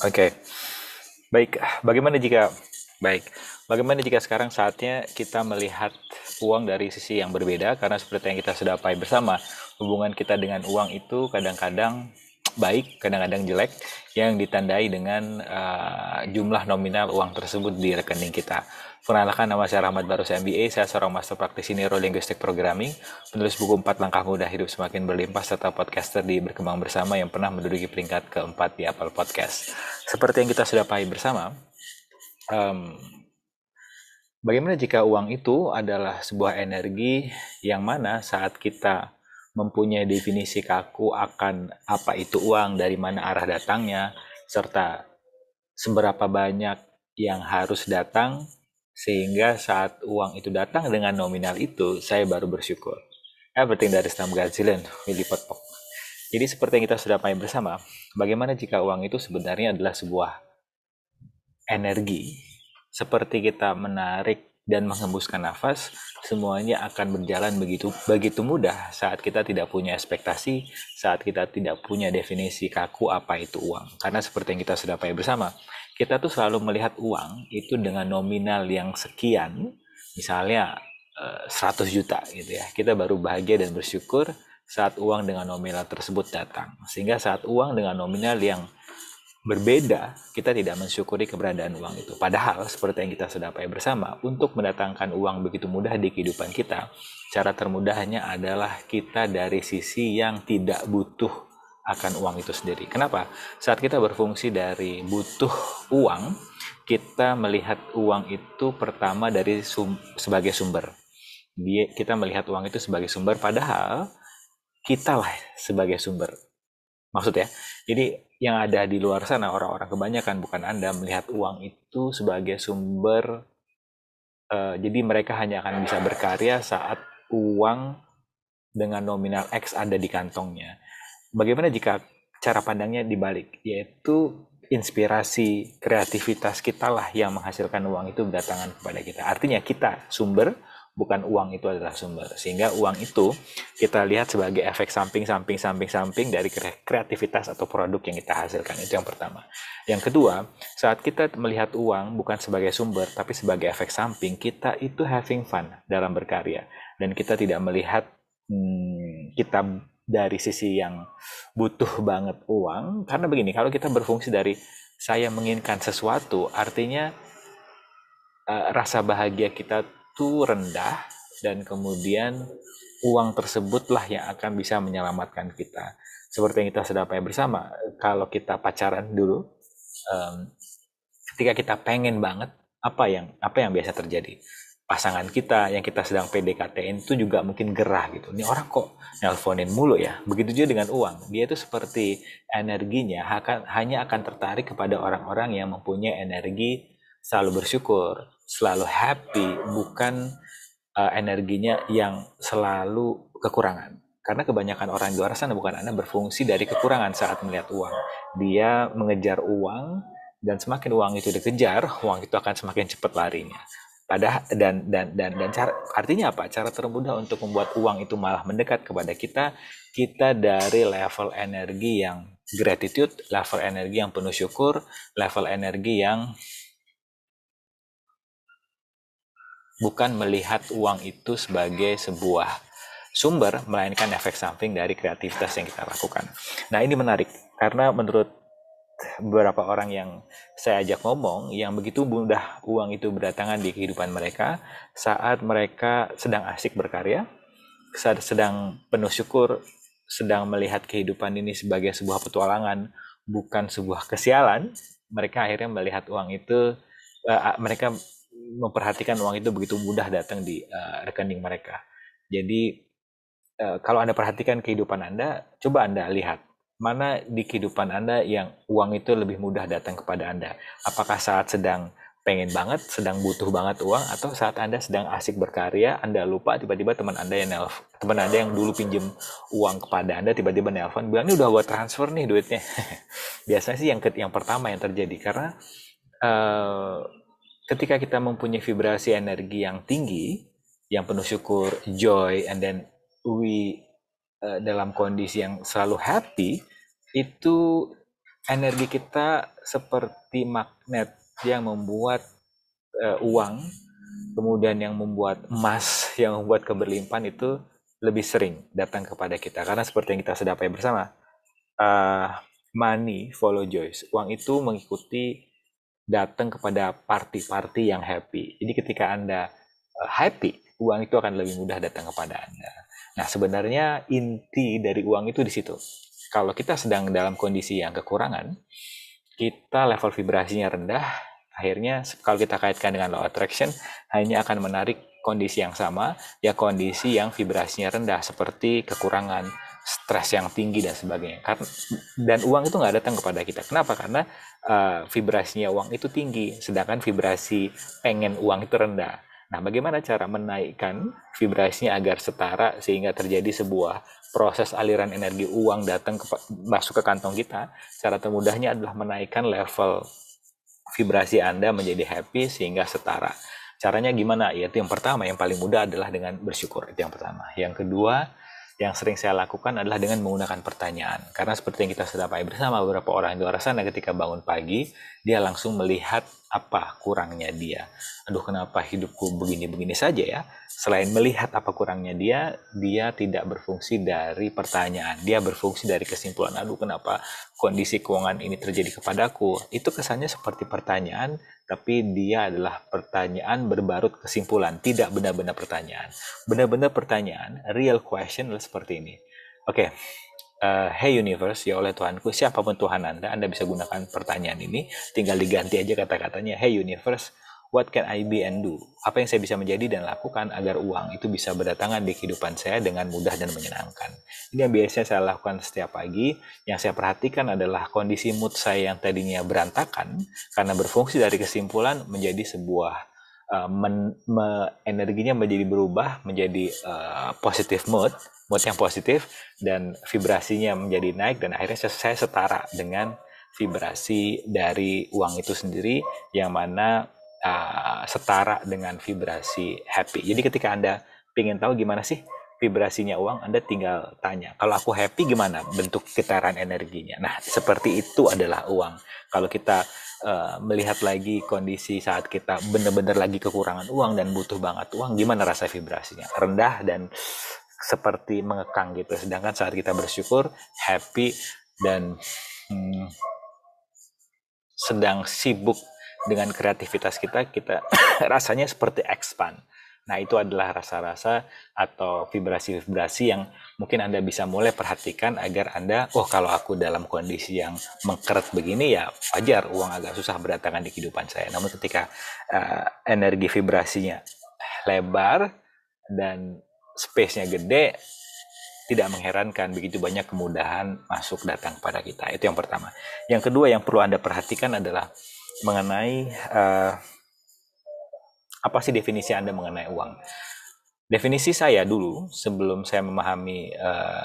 Oke, baik. Bagaimana jika baik? Bagaimana jika sekarang saatnya kita melihat uang dari sisi yang berbeda? Karena seperti yang kita sudah pahami bersama, hubungan kita dengan uang itu kadang-kadang baik, kadang-kadang jelek, yang ditandai dengan jumlah nominal uang tersebut di rekening kita. Perkenalkan, nama saya Rahmat Barus MBA, saya seorang master praktisi Neurolinguistic Programming, penulis buku 4 Langkah Mudah Hidup Semakin Berlimpah, serta podcaster di Berkembang Bersama yang pernah menduduki peringkat keempat di Apple Podcast. Seperti yang kita sudah pahami bersama, em, bagaimana jika uang itu adalah sebuah energi yang mana saat kita mempunyai definisi kaku akan apa itu uang, dari mana arah datangnya, serta seberapa banyak yang harus datang, sehingga saat uang itu datang dengan nominal itu, saya baru bersyukur. Everything that is Godzilla, Willy Potpok. Jadi seperti yang kita sudah pahami bersama, bagaimana jika uang itu sebenarnya adalah sebuah energi, seperti kita menarik dan menghembuskan nafas, semuanya akan berjalan begitu mudah saat kita tidak punya ekspektasi, saat kita tidak punya definisi kaku apa itu uang. Karena seperti yang kita sudah pahami bersama, kita tuh selalu melihat uang itu dengan nominal yang sekian, misalnya 100 juta gitu ya. Kita baru bahagia dan bersyukur saat uang dengan nominal tersebut datang. Sehingga saat uang dengan nominal yang berbeda, kita tidak mensyukuri keberadaan uang itu. Padahal, seperti yang kita sudah pahami bersama, untuk mendatangkan uang begitu mudah di kehidupan kita, cara termudahnya adalah kita dari sisi yang tidak butuh akan uang itu sendiri. Kenapa? Saat kita berfungsi dari butuh uang, kita melihat uang itu pertama dari sebagai sumber. Kita melihat uang itu sebagai sumber, padahal kita lah sebagai sumber. Maksud ya, jadi yang ada di luar sana, orang-orang kebanyakan, bukan Anda, melihat uang itu sebagai sumber, jadi mereka hanya akan bisa berkarya saat uang dengan nominal X ada di kantongnya. Bagaimana jika cara pandangnya dibalik, yaitu inspirasi kreativitas kita lah yang menghasilkan uang itu berdatangan kepada kita. Artinya kita sumber, bukan uang itu adalah sumber. Sehingga uang itu kita lihat sebagai efek samping dari kreativitas atau produk yang kita hasilkan. Itu yang pertama. Yang kedua, saat kita melihat uang bukan sebagai sumber tapi sebagai efek samping, kita itu having fun dalam berkarya. Dan kita tidak melihat kita dari sisi yang butuh banget uang. Karena begini, kalau kita berfungsi dari saya menginginkan sesuatu, artinya rasa bahagia kita tuh rendah, dan kemudian uang tersebutlah yang akan bisa menyelamatkan kita. Seperti yang kita sudah pahami bersama, kalau kita pacaran dulu, ketika kita pengen banget, apa yang biasa terjadi? Pasangan kita yang kita sedang PDKT-in itu juga mungkin gerah gitu. Ini orang kok nelponin mulu ya. Begitu juga dengan uang. Dia itu seperti energinya hanya akan tertarik kepada orang-orang yang mempunyai energi selalu bersyukur, selalu happy, bukan energinya yang selalu kekurangan. Karena kebanyakan orang di luar sana, bukan Anda, berfungsi dari kekurangan saat melihat uang. Dia mengejar uang, dan semakin uang itu dikejar, uang itu akan semakin cepat larinya. Padahal dan cara, artinya apa? Cara termudah untuk membuat uang itu malah mendekat kepada kita, kita dari level energi yang gratitude, level energi yang penuh syukur, level energi yang bukan melihat uang itu sebagai sebuah sumber, melainkan efek samping dari kreativitas yang kita lakukan. Nah, ini menarik karena menurut beberapa orang yang saya ajak ngomong, yang begitu mudah uang itu berdatangan di kehidupan mereka saat mereka sedang asik berkarya, saat sedang penuh syukur, sedang melihat kehidupan ini sebagai sebuah petualangan, bukan sebuah kesialan. Mereka akhirnya melihat uang itu, mereka memperhatikan uang itu begitu mudah datang di rekening mereka. Jadi kalau Anda perhatikan kehidupan Anda, coba Anda lihat mana di kehidupan Anda yang uang itu lebih mudah datang kepada Anda. Apakah saat sedang pengen banget, sedang butuh banget uang, atau saat Anda sedang asik berkarya, Anda lupa, tiba-tiba teman Anda yang dulu pinjam uang kepada Anda tiba-tiba nelpon bilang, ini udah buat transfer nih duitnya. Biasanya sih yang pertama yang terjadi, karena uh, ketika kita mempunyai vibrasi energi yang tinggi, yang penuh syukur, joy, and then we dalam kondisi yang selalu happy, itu energi kita seperti magnet yang membuat uang, kemudian yang membuat emas, yang membuat keberlimpahan itu lebih sering datang kepada kita. Karena seperti yang kita sedapai bersama, uh, money follow joys. Uang itu mengikuti datang kepada party-party yang happy. Jadi ketika Anda happy, uang itu akan lebih mudah datang kepada Anda. Nah, sebenarnya inti dari uang itu di situ. Kalau kita sedang dalam kondisi yang kekurangan, kita level vibrasinya rendah, akhirnya kalau kita kaitkan dengan law attraction, hanya akan menarik kondisi yang sama, ya kondisi yang vibrasinya rendah, seperti kekurangan, stres yang tinggi dan sebagainya. Dan uang itu nggak datang kepada kita. Kenapa? Karena vibrasinya uang itu tinggi, sedangkan vibrasi pengen uang itu rendah. Nah, bagaimana cara menaikkan vibrasinya agar setara sehingga terjadi sebuah proses aliran energi uang datang masuk ke kantong kita? Cara termudahnya adalah menaikkan level vibrasi Anda menjadi happy sehingga setara. Caranya gimana? Yaitu yang pertama, yang paling mudah adalah dengan bersyukur. Itu yang pertama. Yang kedua, yang sering saya lakukan adalah dengan menggunakan pertanyaan. Karena seperti yang kita sudah pahami bersama, beberapa orang di luar sana ketika bangun pagi, dia langsung melihat apa kurangnya dia. Aduh, kenapa hidupku begini-begini saja ya? Selain melihat apa kurangnya dia tidak berfungsi dari pertanyaan. Dia berfungsi dari kesimpulan. Aduh, kenapa kondisi keuangan ini terjadi kepadaku? Itu kesannya seperti pertanyaan, tapi dia adalah pertanyaan berbarut kesimpulan, tidak benar-benar pertanyaan. Benar-benar pertanyaan, real question adalah seperti ini. Oke, hey universe, ya oleh Tuhanku, siapapun Tuhan Anda bisa gunakan pertanyaan ini, tinggal diganti aja kata-katanya, hey universe, what can I be and do? Apa yang saya bisa menjadi dan lakukan agar uang itu bisa berdatangan di kehidupan saya dengan mudah dan menyenangkan. Ini yang biasanya saya lakukan setiap pagi. Yang saya perhatikan adalah kondisi mood saya yang tadinya berantakan, karena berfungsi dari kesimpulan menjadi sebuah energinya menjadi berubah menjadi positive mood yang positif, dan vibrasinya menjadi naik, dan akhirnya saya setara dengan vibrasi dari uang itu sendiri, yang mana setara dengan vibrasi happy. Jadi ketika Anda ingin tahu gimana sih vibrasinya uang, Anda tinggal tanya, kalau aku happy gimana bentuk getaran energinya. Nah, seperti itu adalah uang. Kalau kita melihat lagi kondisi saat kita benar-benar lagi kekurangan uang dan butuh banget uang, gimana rasa vibrasinya? Rendah dan seperti mengekang gitu. Sedangkan saat kita bersyukur, happy, dan sedang sibuk dengan kreativitas kita rasanya seperti expand. Nah, itu adalah rasa-rasa atau vibrasi-vibrasi yang mungkin Anda bisa mulai perhatikan agar Anda, oh kalau aku dalam kondisi yang mengkeret begini ya wajar uang agak susah berdatangan di kehidupan saya. Namun ketika energi vibrasinya lebar dan space-nya gede, tidak mengherankan begitu banyak kemudahan masuk datang pada kita. Itu yang pertama. Yang kedua yang perlu Anda perhatikan adalah mengenai apa sih definisi Anda mengenai uang. Definisi saya dulu sebelum saya memahami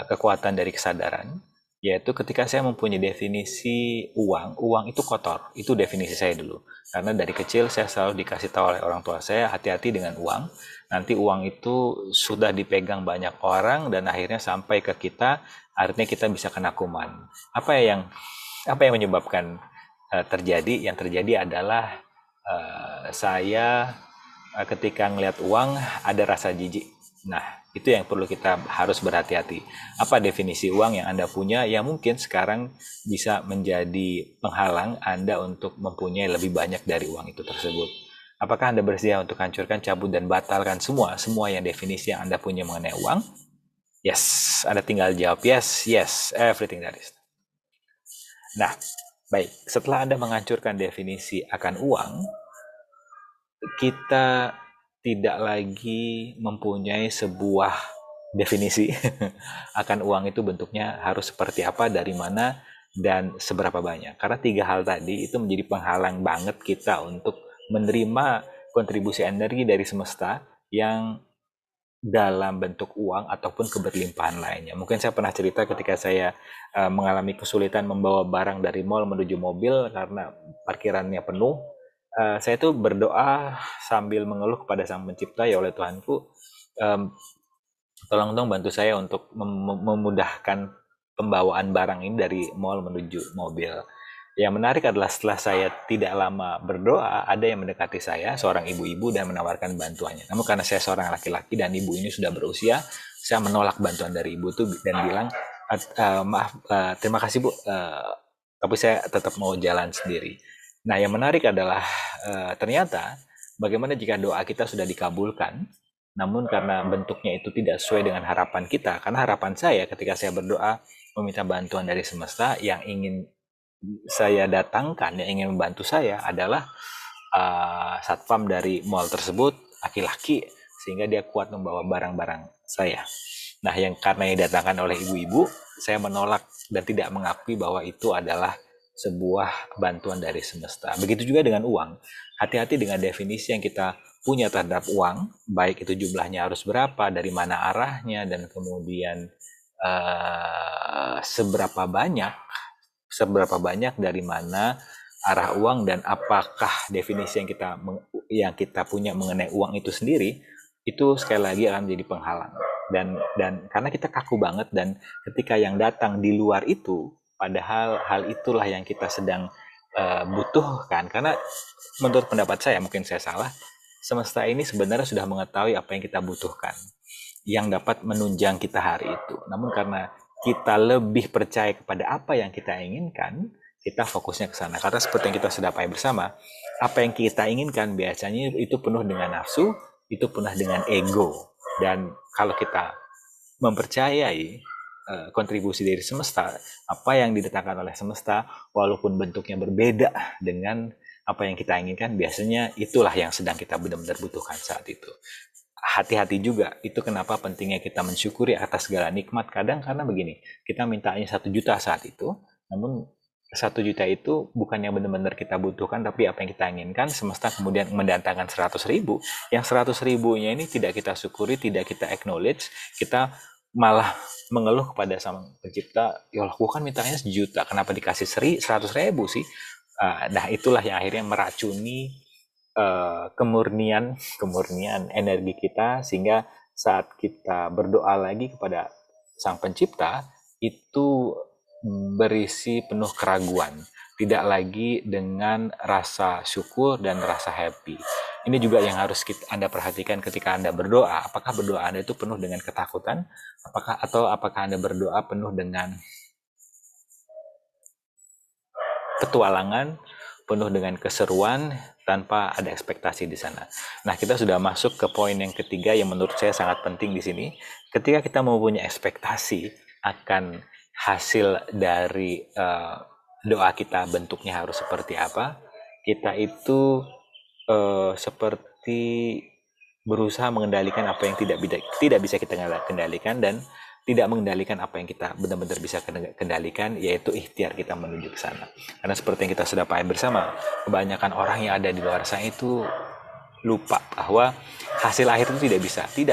kekuatan dari kesadaran, yaitu ketika saya mempunyai definisi uang itu kotor. Itu definisi saya dulu. Karena dari kecil saya selalu dikasih tahu oleh orang tua saya, hati-hati dengan uang. Nanti uang itu sudah dipegang banyak orang dan akhirnya sampai ke kita, artinya kita bisa kena kuman. Apa yang menyebabkan terjadi? Yang terjadi adalah saya ketika ngelihat uang ada rasa jijik. Nah, itu yang perlu kita harus berhati-hati. Apa definisi uang yang Anda punya yang mungkin sekarang bisa menjadi penghalang Anda untuk mempunyai lebih banyak dari uang itu tersebut. Apakah Anda bersedia untuk hancurkan, cabut, dan batalkan semua yang definisi yang Anda punya mengenai uang? Yes, Anda tinggal jawab yes, yes, everything that is. Nah, baik. Setelah Anda menghancurkan definisi akan uang, kita tidak lagi mempunyai sebuah definisi akan uang itu bentuknya harus seperti apa, dari mana, dan seberapa banyak. Karena tiga hal tadi itu menjadi penghalang banget kita untuk menerima kontribusi energi dari semesta yang dalam bentuk uang ataupun keberlimpahan lainnya. Mungkin saya pernah cerita ketika saya mengalami kesulitan membawa barang dari mall menuju mobil karena parkirannya penuh. Saya tuh berdoa sambil mengeluh kepada Sang Pencipta, ya oleh Tuhanku, tolong dong bantu saya untuk memudahkan pembawaan barang ini dari mall menuju mobil. Yang menarik adalah setelah saya tidak lama berdoa, ada yang mendekati saya, seorang ibu-ibu, dan menawarkan bantuannya. Namun karena saya seorang laki-laki dan ibu ini sudah berusia, saya menolak bantuan dari ibu itu dan bilang, maaf, terima kasih Bu, tapi saya tetap mau jalan sendiri. Nah, yang menarik adalah ternyata bagaimana jika doa kita sudah dikabulkan, namun karena bentuknya itu tidak sesuai dengan harapan kita, karena harapan saya ketika saya berdoa meminta bantuan dari semesta, yang ingin saya datangkan, yang ingin membantu saya adalah satpam dari mall tersebut, laki-laki, sehingga dia kuat membawa barang-barang saya. Nah, yang karena yang didatangkan oleh ibu-ibu, saya menolak dan tidak mengakui bahwa itu adalah sebuah bantuan dari semesta. Begitu juga dengan uang. Hati-hati dengan definisi yang kita punya terhadap uang, baik itu jumlahnya harus berapa, dari mana arahnya, dan kemudian seberapa banyak dari mana arah uang, dan apakah definisi yang kita punya mengenai uang itu sendiri, itu sekali lagi akan menjadi penghalang. Dan karena kita kaku banget, dan ketika yang datang di luar itu, padahal hal itulah yang kita sedang butuhkan. Karena menurut pendapat saya, mungkin saya salah, semesta ini sebenarnya sudah mengetahui apa yang kita butuhkan, yang dapat menunjang kita hari itu. Namun karena kita lebih percaya kepada apa yang kita inginkan, kita fokusnya ke sana. Karena seperti yang kita sudah pahami bersama, apa yang kita inginkan biasanya itu penuh dengan nafsu, itu penuh dengan ego. Dan kalau kita mempercayai kontribusi dari semesta, apa yang didatangkan oleh semesta, walaupun bentuknya berbeda dengan apa yang kita inginkan, biasanya itulah yang sedang kita benar-benar butuhkan saat itu. Hati-hati juga, itu kenapa pentingnya kita mensyukuri atas segala nikmat. Kadang karena begini, kita mintanya 1 juta saat itu, namun 1 juta itu bukan yang benar-benar kita butuhkan, tapi apa yang kita inginkan. Semesta kemudian mendatangkan 100.000, yang 100.000-nya ini tidak kita syukuri, tidak kita acknowledge, kita malah mengeluh kepada sang pencipta, ya Allah, gua kan mintanya 1 juta, kenapa dikasih 100.000 sih? Nah, itulah yang akhirnya meracuni kemurnian energi kita, sehingga saat kita berdoa lagi kepada sang pencipta itu berisi penuh keraguan, tidak lagi dengan rasa syukur dan rasa happy. Ini juga yang harus Anda perhatikan ketika Anda berdoa. Apakah berdoa Anda itu penuh dengan ketakutan, apakah Anda berdoa penuh dengan petualangan, penuh dengan keseruan, tanpa ada ekspektasi di sana. Nah, kita sudah masuk ke poin yang ketiga yang menurut saya sangat penting di sini. Ketika kita mempunyai ekspektasi akan hasil dari doa kita, bentuknya harus seperti apa, kita itu seperti berusaha mengendalikan apa yang tidak bisa kita kendalikan, dan tidak mengendalikan apa yang kita benar-benar bisa kendalikan, yaitu ikhtiar kita menuju ke sana. Karena seperti yang kita sudah pahami bersama, kebanyakan orang yang ada di luar sana itu lupa bahwa hasil akhir itu tidak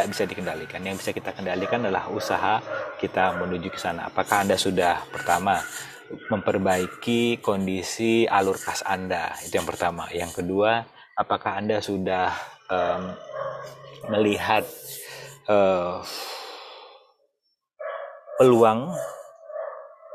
bisa dikendalikan. Yang bisa kita kendalikan adalah usaha kita menuju ke sana. Apakah Anda sudah, pertama, memperbaiki kondisi alur kas Anda? Itu yang pertama. Yang kedua, apakah Anda sudah melihat peluang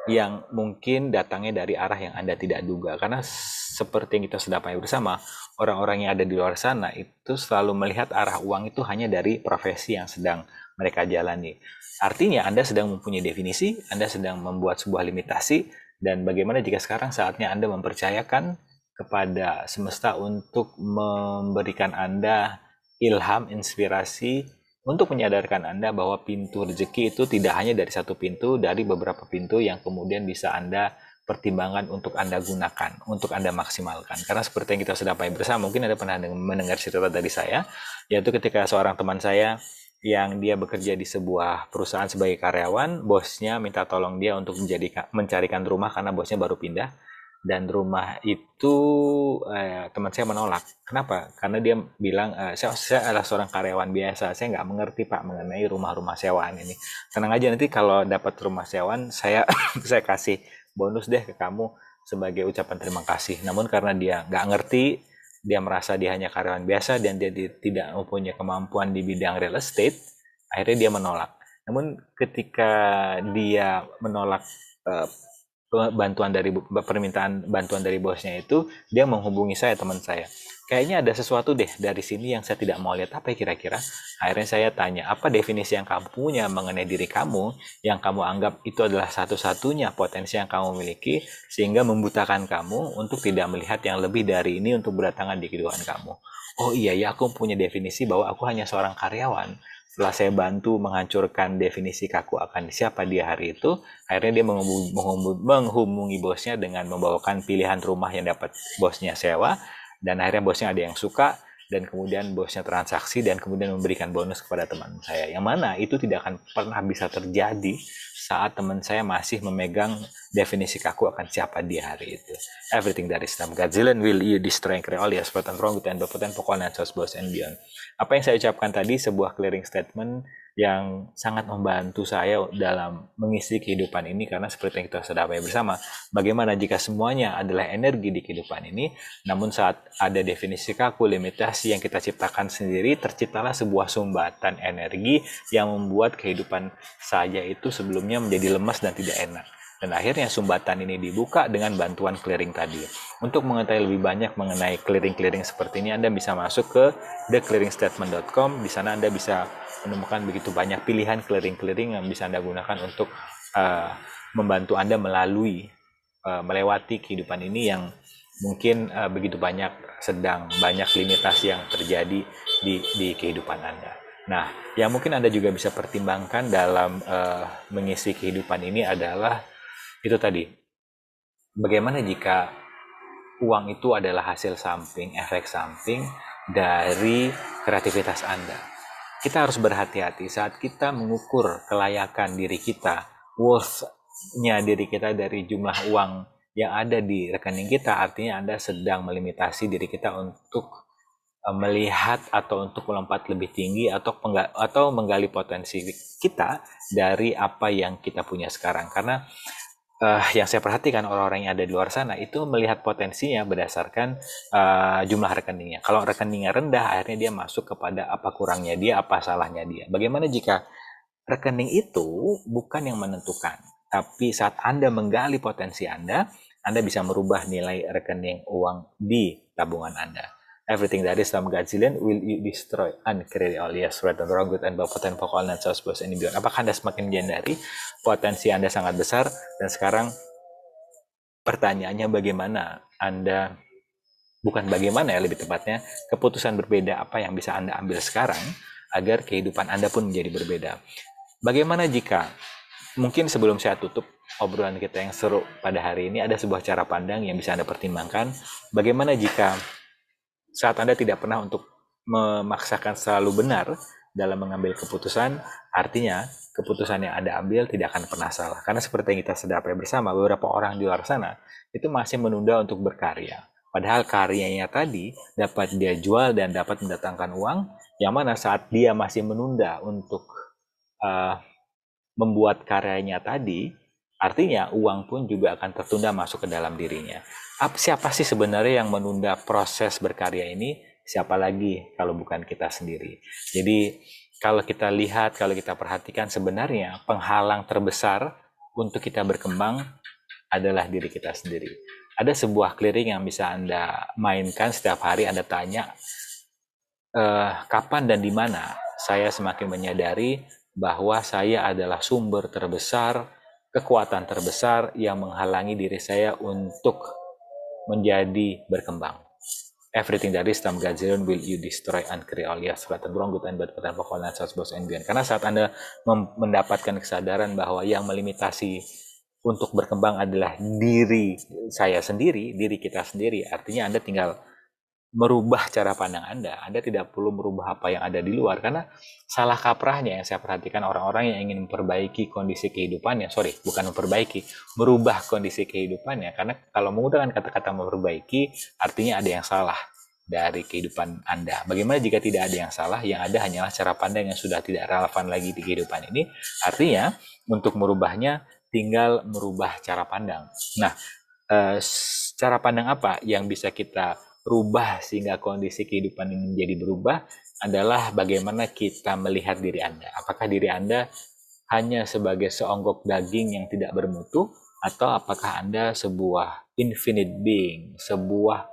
yang mungkin datangnya dari arah yang Anda tidak duga? Karena seperti yang kita sudah pahami bersama, orang-orang yang ada di luar sana itu selalu melihat arah uang itu hanya dari profesi yang sedang mereka jalani. Artinya Anda sedang mempunyai definisi, Anda sedang membuat sebuah limitasi, dan bagaimana jika sekarang saatnya Anda mempercayakan kepada semesta untuk memberikan Anda ilham, inspirasi, untuk menyadarkan Anda bahwa pintu rezeki itu tidak hanya dari satu pintu, dari beberapa pintu yang kemudian bisa Anda pertimbangkan untuk Anda gunakan, untuk Anda maksimalkan. Karena seperti yang kita sudah pahami bersama, mungkin Anda pernah mendengar cerita dari saya, yaitu ketika seorang teman saya yang dia bekerja di sebuah perusahaan sebagai karyawan, bosnya minta tolong dia untuk mencarikan rumah karena bosnya baru pindah. Dan rumah itu teman saya menolak. Kenapa? Karena dia bilang, saya adalah seorang karyawan biasa, saya nggak mengerti Pak mengenai rumah-rumah sewaan ini. Tenang aja, nanti kalau dapat rumah sewaan, saya saya kasih bonus deh ke kamu sebagai ucapan terima kasih. Namun karena dia nggak ngerti, dia merasa dia hanya karyawan biasa, dan dia tidak mempunyai kemampuan di bidang real estate, akhirnya dia menolak. Namun ketika dia menolak permintaan bantuan dari bosnya itu, dia menghubungi saya, teman saya. Kayaknya ada sesuatu deh dari sini yang saya tidak mau lihat, apa ya kira-kira. Akhirnya saya tanya, apa definisi yang kamu punya mengenai diri kamu yang kamu anggap itu adalah satu-satunya potensi yang kamu miliki, sehingga membutakan kamu untuk tidak melihat yang lebih dari ini untuk berdatangan di kehidupan kamu. Oh iya ya, aku punya definisi bahwa aku hanya seorang karyawan. Setelah saya bantu menghancurkan definisi kaku akan siapa dia hari itu, akhirnya dia menghubungi bosnya dengan membawakan pilihan rumah yang dapat bosnya sewa, dan akhirnya bosnya ada yang suka, dan kemudian bosnya transaksi dan kemudian memberikan bonus kepada teman saya, yang mana itu tidak akan pernah bisa terjadi saat teman saya masih memegang definisi kaku akan siapa dia hari itu. Everything that is not Godzilla will you destroy and create all your spot and wrong with and pokoknya boss and beyond. Apa yang saya ucapkan tadi sebuah clearing statement yang sangat membantu saya dalam mengisi kehidupan ini, karena seperti yang kita sadari bersama, bagaimana jika semuanya adalah energi di kehidupan ini, namun saat ada definisi kaku, limitasi yang kita ciptakan sendiri, terciptalah sebuah sumbatan energi yang membuat kehidupan saya itu sebelumnya menjadi lemas dan tidak enak. Dan akhirnya sumbatan ini dibuka dengan bantuan clearing tadi. Untuk mengetahui lebih banyak mengenai clearing-clearing seperti ini, Anda bisa masuk ke theclearingstatement.com. Di sana Anda bisa menemukan begitu banyak pilihan clearing-clearing yang bisa Anda gunakan untuk membantu Anda melewati kehidupan ini yang mungkin begitu sedang banyak limitasi yang terjadi di kehidupan Anda. Nah, yang mungkin Anda juga bisa pertimbangkan dalam mengisi kehidupan ini adalah itu tadi, bagaimana jika uang itu adalah hasil samping, efek samping dari kreativitas Anda. Kita harus berhati-hati saat kita mengukur kelayakan diri kita, worth-nya diri kita dari jumlah uang yang ada di rekening kita, artinya Anda sedang melimitasi diri kita untuk melihat atau untuk melompat lebih tinggi atau menggali potensi kita dari apa yang kita punya sekarang. Karena yang saya perhatikan orang-orang yang ada di luar sana itu melihat potensinya berdasarkan jumlah rekeningnya. Kalau rekeningnya rendah, akhirnya dia masuk kepada apa kurangnya dia, apa salahnya dia. Bagaimana jika rekening itu bukan yang menentukan, tapi saat Anda menggali potensi Anda bisa merubah nilai rekening uang di tabungan Anda. Everything that is some Godzillion will you destroy and create all yes, right and wrong, good and bad, potent, vokal, and sauce, boss, and beyond. Apakah Anda semakin menyadari potensi Anda sangat besar, dan sekarang pertanyaannya bagaimana Anda, bukan bagaimana ya lebih tepatnya, keputusan berbeda apa yang bisa Anda ambil sekarang agar kehidupan Anda pun menjadi berbeda. Bagaimana jika, mungkin sebelum saya tutup obrolan kita yang seru pada hari ini, ada sebuah cara pandang yang bisa Anda pertimbangkan. Bagaimana jika saat Anda tidak pernah untuk memaksakan selalu benar dalam mengambil keputusan, artinya keputusan yang Anda ambil tidak akan pernah salah. Karena seperti yang kita sadari bersama, beberapa orang di luar sana itu masih menunda untuk berkarya. Padahal karyanya tadi dapat dia jual dan dapat mendatangkan uang, yang mana saat dia masih menunda untuk membuat karyanya tadi, artinya uang pun juga akan tertunda masuk ke dalam dirinya. Siapa sih sebenarnya yang menunda proses berkarya ini? Siapa lagi kalau bukan kita sendiri? Jadi kalau kita lihat, kalau kita perhatikan, sebenarnya penghalang terbesar untuk kita berkembang adalah diri kita sendiri. Ada sebuah clearing yang bisa Anda mainkan setiap hari. Anda tanya, kapan dan di mana saya semakin menyadari bahwa saya adalah sumber terbesar, kekuatan terbesar yang menghalangi diri saya untuk menjadi berkembang. Everything that is some Godzilla will you destroy and create all your good and bad, potent, vokal, and boss and beyond. Karena saat Anda mendapatkan kesadaran bahwa yang melimitasi untuk berkembang adalah diri saya sendiri, diri kita sendiri, artinya Anda tinggal merubah cara pandang Anda tidak perlu merubah apa yang ada di luar. Karena salah kaprahnya yang saya perhatikan orang-orang yang ingin memperbaiki kondisi kehidupannya, merubah kondisi kehidupannya. Karena kalau menggunakan kata-kata memperbaiki, artinya ada yang salah dari kehidupan Anda. Bagaimana jika tidak ada yang salah, yang ada hanyalah cara pandang yang sudah tidak relevan lagi di kehidupan ini. Artinya untuk merubahnya tinggal merubah cara pandang. Nah, cara pandang apa yang bisa kita rubah sehingga kondisi kehidupan ini menjadi berubah adalah bagaimana kita melihat diri Anda. Apakah diri Anda hanya sebagai seonggok daging yang tidak bermutu, atau apakah Anda sebuah infinite being, sebuah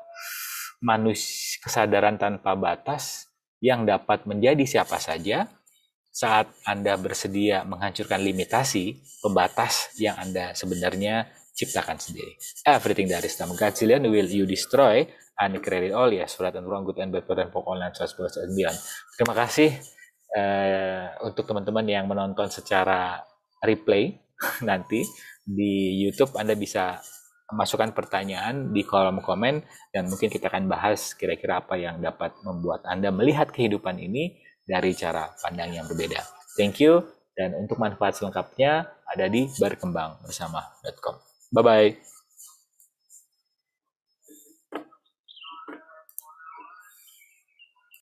kesadaran tanpa batas yang dapat menjadi siapa saja saat Anda bersedia menghancurkan limitasi, pembatas yang Anda sebenarnya ciptakan sendiri. Everything that is tam Godzillion will you destroy and create all, yes, right and wrong, good and bad, and pokok online, and beyond. Terima kasih untuk teman-teman yang menonton secara replay nanti di YouTube. Anda bisa masukkan pertanyaan di kolom komen dan mungkin kita akan bahas kira-kira apa yang dapat membuat Anda melihat kehidupan ini dari cara pandang yang berbeda. Thank you, dan untuk manfaat selengkapnya ada di berkembangbersama.com. Bye-bye.